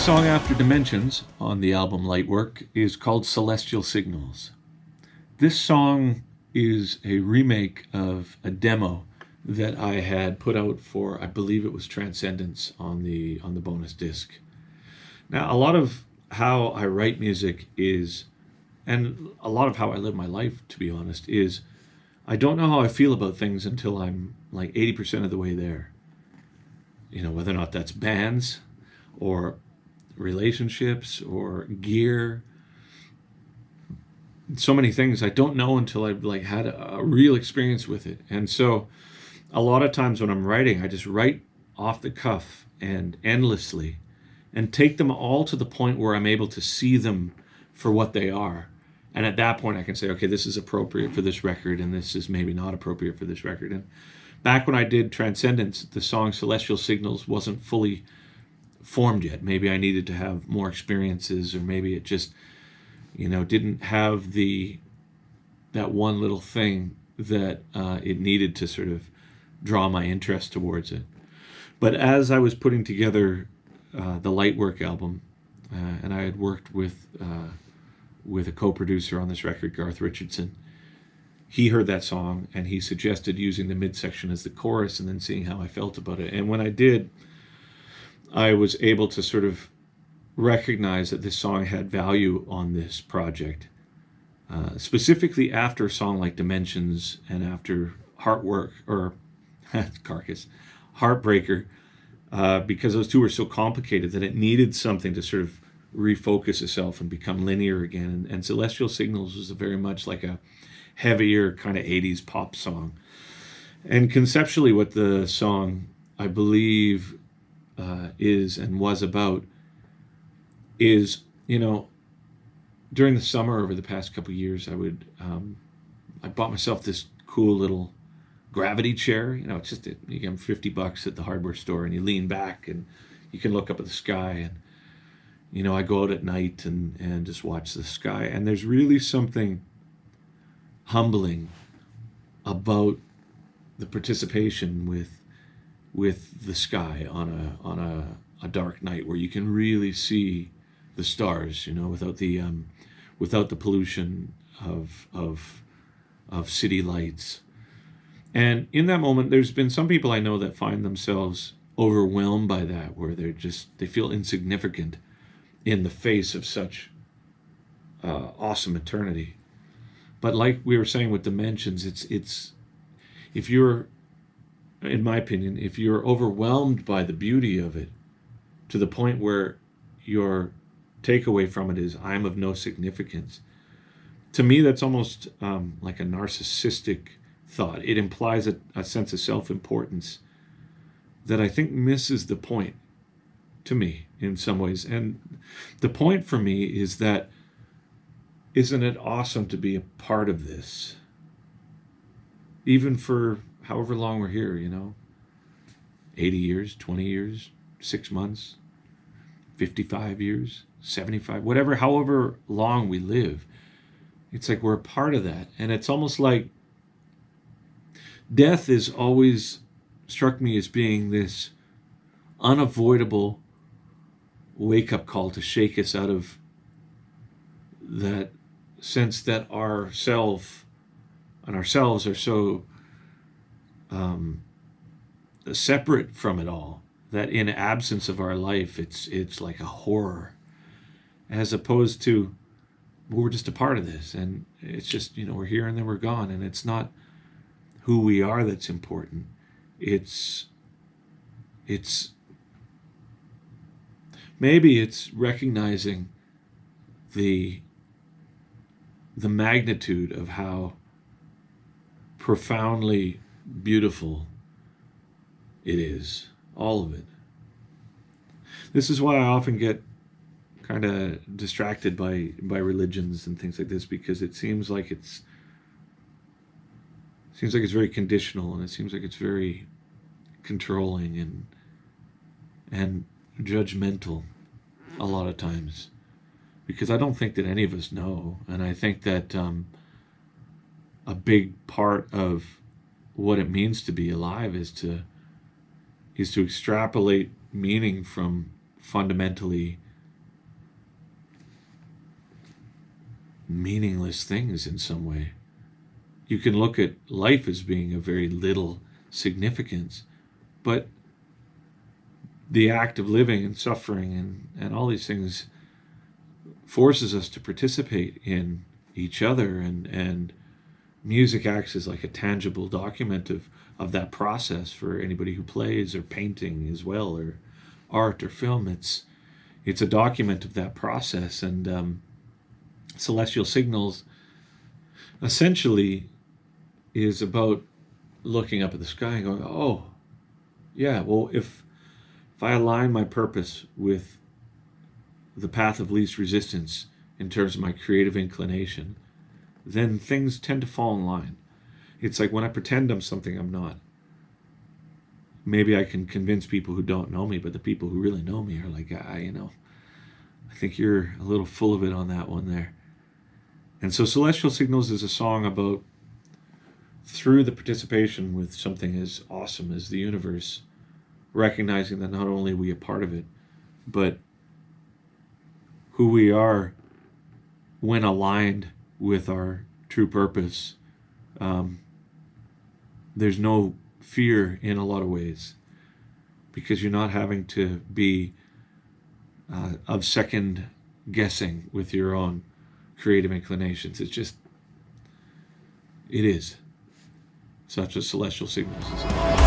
song after Dimensions on the album Lightwork is called Celestial Signals. This song is a remake of a demo that I had put out for, I believe it was Transcendence on the bonus disc. Now, a lot of how I write music is, and a lot of how I live my life, to be honest, is I don't know how I feel about things until I'm like 80% of the way there. You know, whether or not that's bands or relationships or gear, so many things I don't know until I've like had a real experience with it. And so a lot of times when I'm writing, I just write off the cuff and endlessly and take them all to the point where I'm able to see them for what they are. And at that point I can say, okay, this is appropriate for this record and this is maybe not appropriate for this record. And back when I did Transcendence, the song Celestial Signals wasn't fully formed yet. Maybe I needed to have more experiences, or maybe it just, you know, didn't have that one little thing that it needed to sort of draw my interest towards it. But as I was putting together the Lightwork album, and I had worked with a co-producer on this record, Garth Richardson, he heard that song and he suggested using the midsection as the chorus and then seeing how I felt about it. And when I did, I was able to sort of recognize that this song had value on this project, specifically after a song like Dimensions and after Heartwork, or Carcass, Heartbreaker, because those two were so complicated that it needed something to sort of refocus itself and become linear again. And Celestial Signals was very much like a heavier kind of 80s pop song. And conceptually what the song, I believe, is and was about is, you know, during the summer over the past couple of years, I bought myself this cool little gravity chair. You know, it's just, you get $50 at the hardware store and you lean back and you can look up at the sky. And, you know, I go out at night and just watch the sky. And there's really something humbling about the participation with the sky on a dark night, where you can really see the stars, you know, without the pollution of city lights. And in that moment, there's been some people I know that find themselves overwhelmed by that, where they feel insignificant in the face of such awesome eternity. But like we were saying with Dimensions, it's if you're, in my opinion, if you're overwhelmed by the beauty of it to the point where your takeaway from it is I'm of no significance, to me that's almost like a narcissistic thought. It implies a sense of self-importance that I think misses the point, to me, in some ways. And the point for me is that, isn't it awesome to be a part of this, even for however long we're here, you know, 80 years, 20 years, 6 months, 55 years, 75, whatever, however long we live. It's like we're a part of that. And it's almost like death is always struck me as being this unavoidable wake-up call to shake us out of that sense that ourselves are so separate from it all, that in absence of our life, it's like a horror, as opposed to we're just a part of this, and it's just, you know, we're here and then we're gone, and it's not who we are that's important. It's maybe it's recognizing the magnitude of how profoundly beautiful it is, all of it. This is why I often get kind of distracted by religions and things like this, because it seems like it's very conditional, and it seems like it's very controlling and judgmental a lot of times, because I don't think that any of us know. And I think that a big part of what it means to be alive is to extrapolate meaning from fundamentally meaningless things in some way. You can look at life as being of very little significance, but the act of living and suffering and all these things forces us to participate in each other, and music acts as like a tangible document of that process for anybody who plays or painting as well, or art or film. It's a document of that process. And celestial signals essentially is about looking up at the sky and going, oh yeah, well, if I align my purpose with the path of least resistance in terms of my creative inclination, then things tend to fall in line. It's like when I pretend I'm something I'm not. Maybe I can convince people who don't know me, but the people who really know me are like, I think you're a little full of it on that one there. And so Celestial Signals is a song about, through the participation with something as awesome as the universe, recognizing that not only are we a part of it, but who we are when aligned with our true purpose. There's no fear in a lot of ways, because you're not having to be of second guessing with your own creative inclinations. It is. So that's what Celestial Signals is about.